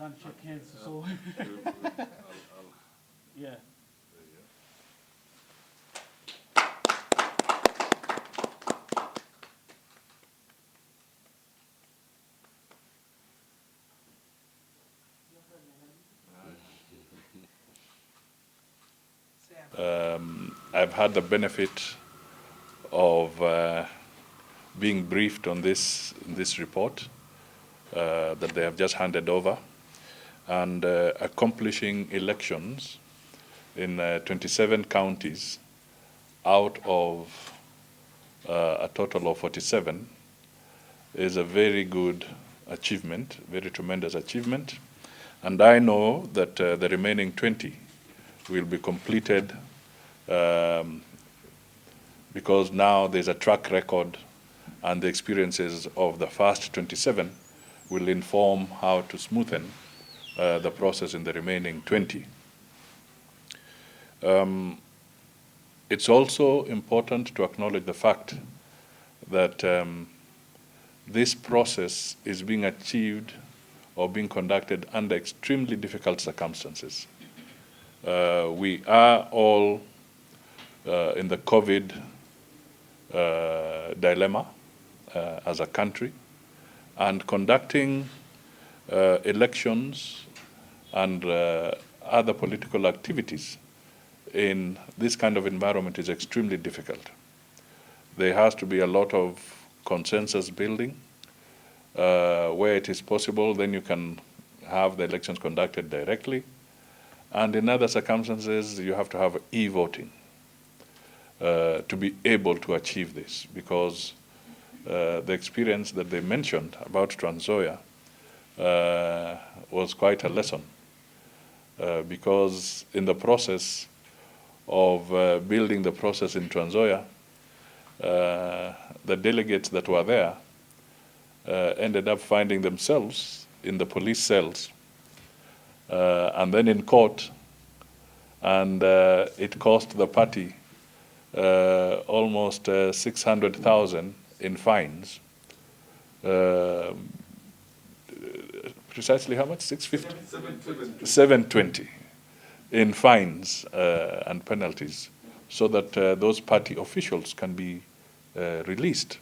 can't shake hands, so yeah. I've had the benefit of being briefed on this report that they have just handed over, and accomplishing elections in 27 counties out of a total of 47 is a very good achievement, very tremendous achievement. And I know that the remaining 20 will be completed because now there's a track record, and the experiences of the first 27 will inform how to smoothen the process in the remaining 20. It's also important to acknowledge the fact that this process is being achieved or being conducted under extremely difficult circumstances. We are all in the COVID dilemma as a country, and conducting elections and other political activities in this kind of environment is extremely difficult. There has to be a lot of consensus building. Where it is possible, then you can have the elections conducted directly. And in other circumstances, you have to have e-voting to be able to achieve this, because the experience that they mentioned about Trans Nzoia was quite a lesson, because in the process of building the process in Trans Nzoia, the delegates that were there ended up finding themselves in the police cells and then in court, and it cost the party almost 600,000 in fines. Precisely how much? 650? 720 in fines and penalties, so that those party officials can be released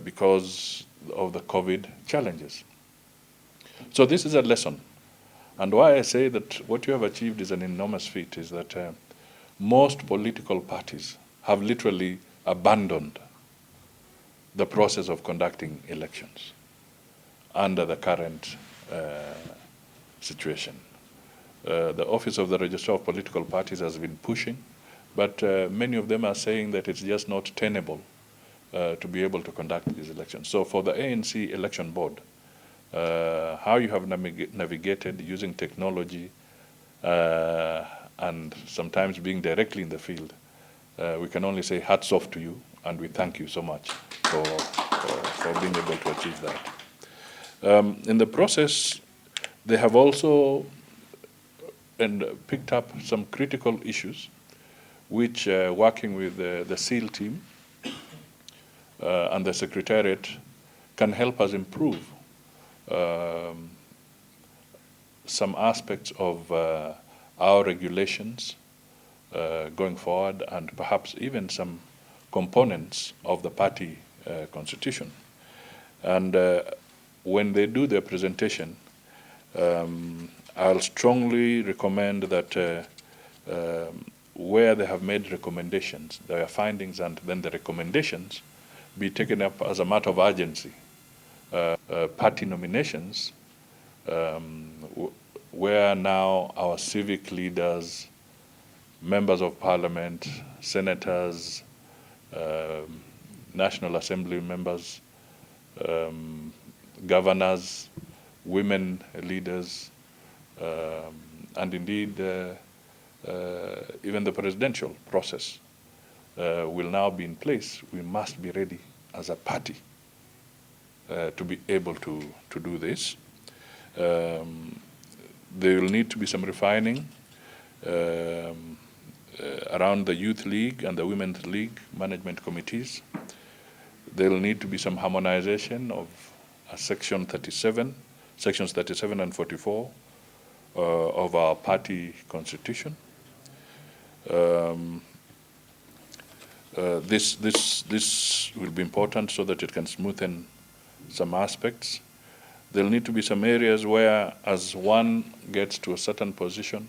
because of the COVID challenges. So this is a lesson. And why I say that what you have achieved is an enormous feat is that most political parties have literally abandoned the process of conducting elections under the current situation. The Office of the Registrar of Political Parties has been pushing, but many of them are saying that it's just not tenable to be able to conduct these elections. So for the ANC Election Board, how you have navigated using technology and sometimes being directly in the field, we can only say hats off to you, and we thank you so much for being able to achieve that. In the process, they have also picked up some critical issues, which working with the SEAL team and the Secretariat can help us improve some aspects of our regulations going forward, and perhaps even some components of the party constitution. And when they do their presentation, I'll strongly recommend that where they have made recommendations, their findings and then the recommendations be taken up as a matter of urgency. Party nominations, where now our civic leaders, members of parliament, senators, National Assembly members, governors, women leaders, and indeed even the presidential process will now be in place. We must be ready as a party to be able to do this. There will need to be some refining around the Youth League and the Women's League management committees. There will need to be some harmonization of Section 37 sections 37 and 44 of our party constitution. This will be important so that it can smoothen some aspects. There'll need to be some areas where, as one gets to a certain position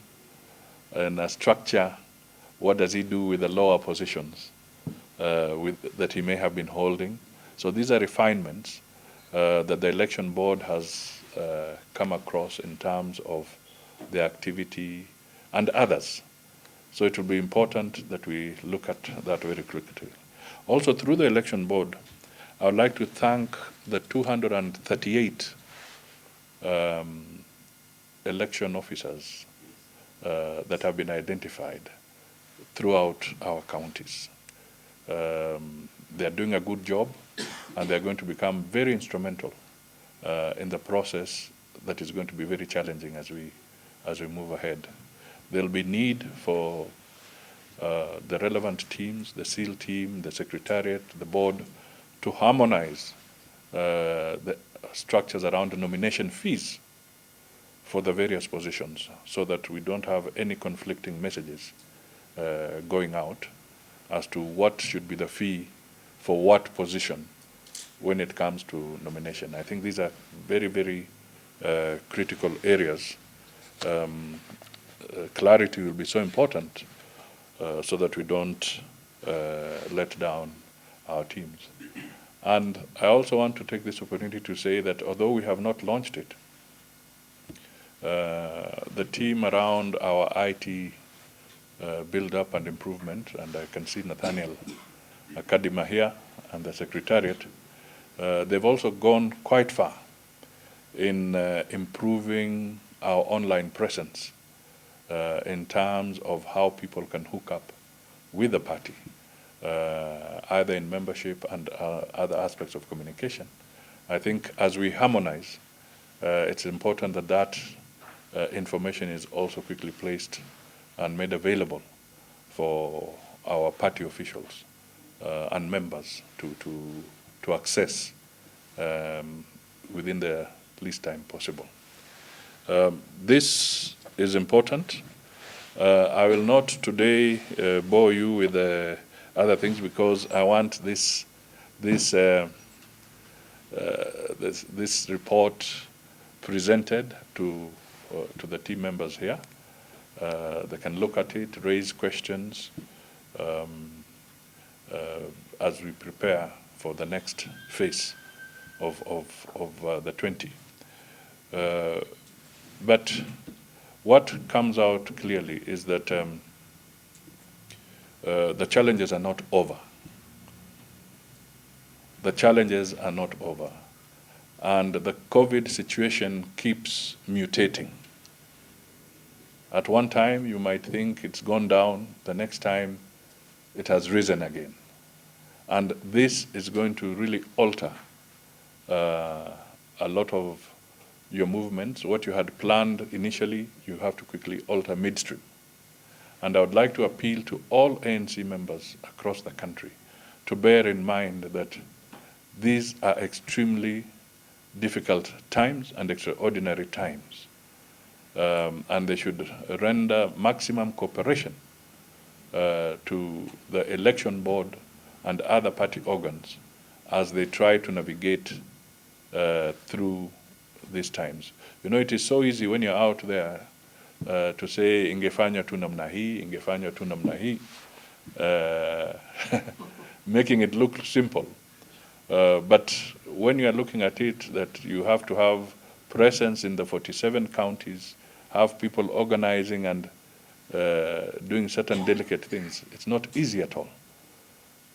and a structure, what does he do with the lower positions that he may have been holding? So these are refinements that the election board has come across in terms of the activity and others. So it will be important that we look at that very quickly. Also, through the election board, I would like to thank the 238 election officers that have been identified throughout our counties. They are doing a good job, and they are going to become very instrumental in the process that is going to be very challenging as we move ahead. There'll be need for the relevant teams, the SEAL team, the Secretariat, the board, to harmonize the structures around the nomination fees for the various positions so that we don't have any conflicting messages going out as to what should be the fee for what position when it comes to nomination. I think these are very, very critical areas. Clarity will be so important so that we don't let down our teams. And I also want to take this opportunity to say that although we have not launched it, the team around our IT build-up and improvement, and I can see Nathaniel Kadima here and the Secretariat, they've also gone quite far in improving our online presence in terms of how people can hook up with the party, either in membership and other aspects of communication. I think as we harmonize, it's important that that information is also quickly placed and made available for our party officials and members to access within the least time possible. This is important. I will not today bore you with other things because I want this report presented to the team members here. They can look at it, raise questions as we prepare for the next phase of the 20. But what comes out clearly is that the challenges are not over. The challenges are not over. And the COVID situation keeps mutating. At one time, you might think it's gone down. The next time, it has risen again. And this is going to really alter a lot of your movements. What you had planned initially, you have to quickly alter midstream. And I would like to appeal to all ANC members across the country to bear in mind that these are extremely difficult times and extraordinary times. And they should render maximum cooperation to the election board and other party organs as they try to navigate through these times. You know, it is so easy when you're out there to say, ingefanya tu namna hii, ingefanya tu namna hii, making it look simple. But when you are looking at it, that you have to have presence in the 47 counties, have people organizing and doing certain delicate things, it's not easy at all.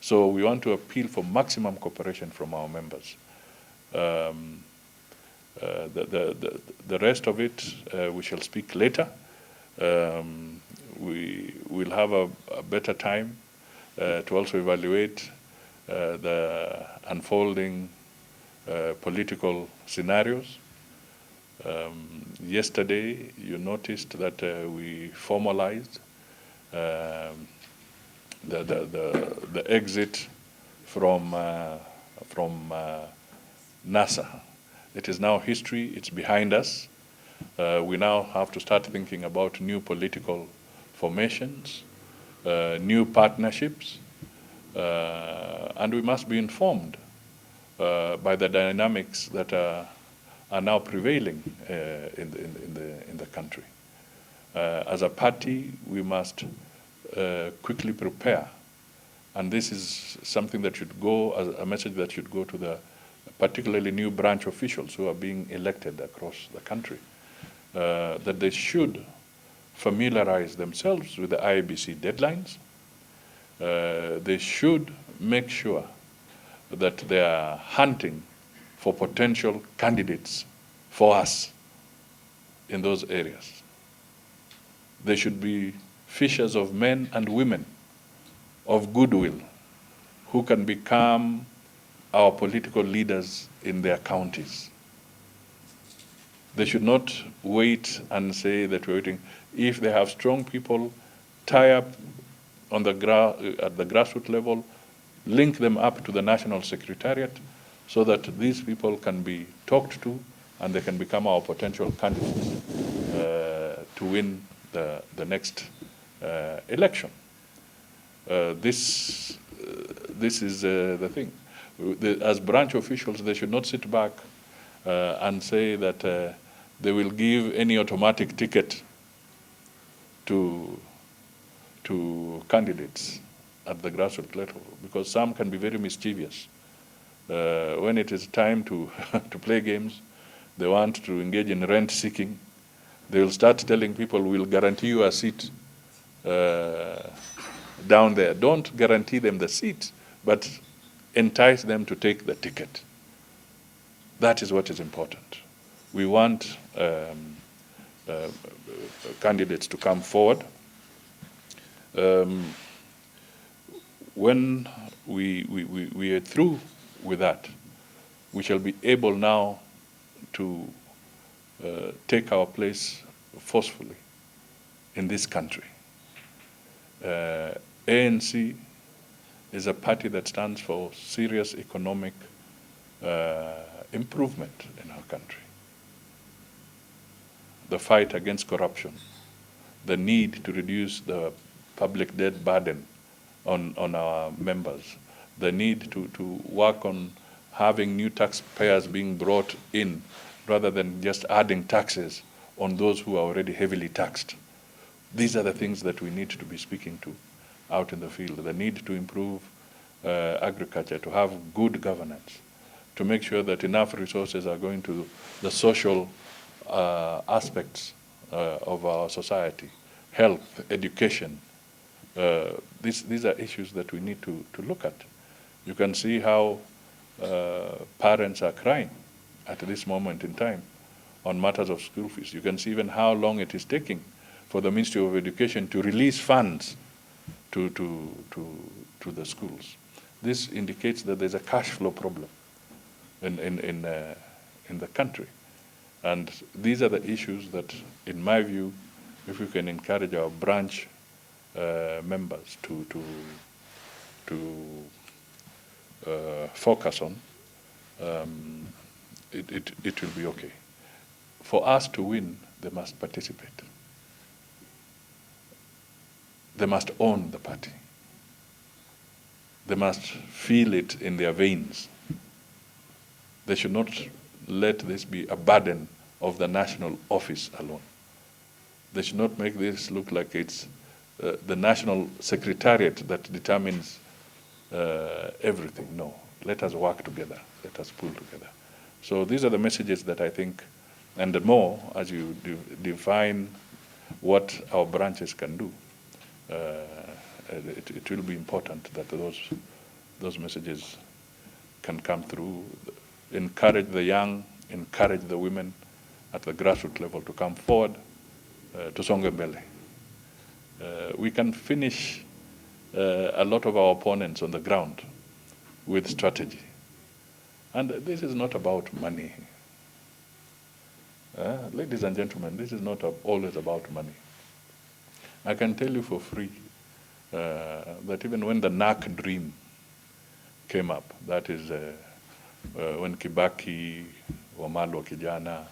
So we want to appeal for maximum cooperation from our members. The rest of it we shall speak later. We will have a better time to also evaluate the unfolding political scenarios. Yesterday, you noticed that we formalized the exit from NASA. It is now history, it's behind us. We now have to start thinking about new political formations, new partnerships, and we must be informed by the dynamics that are now prevailing in the country. As a party, we must quickly prepare, and this is something that should go as a message that should go to the particularly new branch officials who are being elected across the country, that they should familiarize themselves with the IEBC deadlines. They should make sure that they are hunting for potential candidates for us in those areas. They should be fishers of men and women of goodwill who can become our political leaders in their counties. They should not wait and say that we're waiting. If they have strong people, tie up on the at the grassroots level, link them up to the National Secretariat so that these people can be talked to and they can become our potential candidates to win the next election. This is the thing. As branch officials, they should not sit back and say that they will give any automatic ticket to candidates at the grassroots level, because some can be very mischievous. When it is time to play games, they want to engage in rent seeking. They will start telling people, we'll guarantee you a seat down there. Don't guarantee them the seat, but entice them to take the ticket. That is what is important. We want candidates to come forward. When we are through with that, we shall be able now to take our place forcefully in this country. ANC is a party that stands for serious economic improvement in our country. The fight against corruption, the need to reduce the public debt burden on our members, the need to work on having new taxpayers being brought in rather than just adding taxes on those who are already heavily taxed. These are the things that we need to be speaking to out in the field. The need to improve agriculture, to have good governance, to make sure that enough resources are going to the social aspects of our society, health, education. These are issues that we need to look at. You can see how parents are crying at this moment in time on matters of school fees. You can see even how long it is taking for the Ministry of Education to release funds to the schools. This indicates that there's a cash flow problem in the country. And these are the issues that, in my view, if we can encourage our branch members to focus on, it will be okay. For us to win, they must participate. They must own the party. They must feel it in their veins. They should not let this be a burden of the national office alone. They should not make this look like it's the national secretariat that determines everything. No, let us work together. Let us pull together. So these are the messages that I think, and the more as you define what our branches can do, it will be important that those messages can come through. Encourage the young, encourage the women at the grassroots level to come forward to songe mbele. We can finish a lot of our opponents on the ground with strategy. And this is not about money. Ladies and gentlemen, this is not always about money. I can tell you for free that even when the NAC dream came up, that is when Kibaki Wamalwa Kijana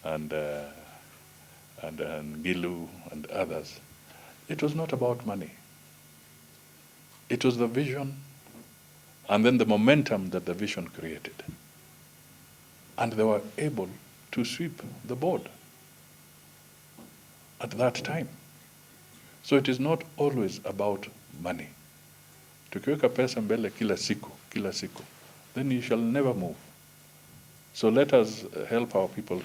and Gilu and others, it was not about money. It was the vision and then the momentum that the vision created. And they were able to sweep the board at that time. So it is not always about money. Tukiweka pesa mbele kila siku, then you shall never move. So let us help our people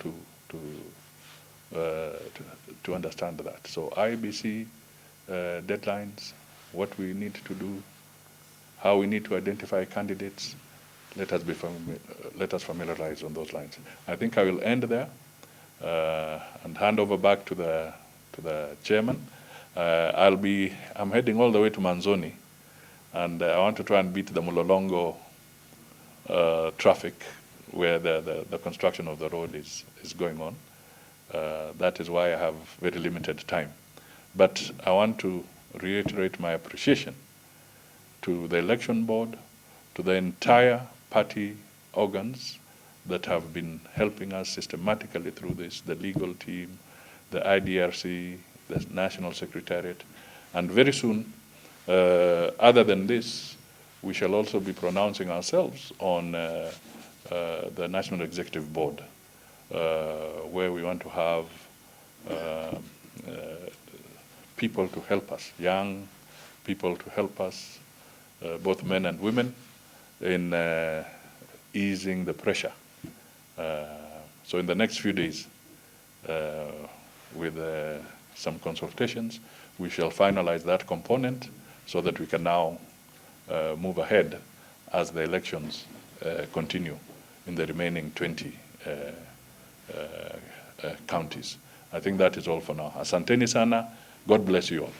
to understand that. So IBC deadlines, what we need to do, how we need to identify candidates. Let us familiarize on those lines. I think I will end there and hand over back to the chairman. I'm heading all the way to Manzoni, and I want to try and beat the Mulolongo traffic where the construction of the road is going on. That is why I have very limited time. But I want to reiterate my appreciation to the election board, to the entire party organs that have been helping us systematically through this, the legal team, the IDRC, the National Secretariat, and very soon, other than this, we shall also be pronouncing ourselves on the National Executive Board, where we want to have people to help us, young people to help us, both men and women, in easing the pressure. So in the next few days, with some consultations, we shall finalize that component so that we can now move ahead as the elections continue in the remaining 20 counties. I think that is all for now. Asanteni sana. God bless you all.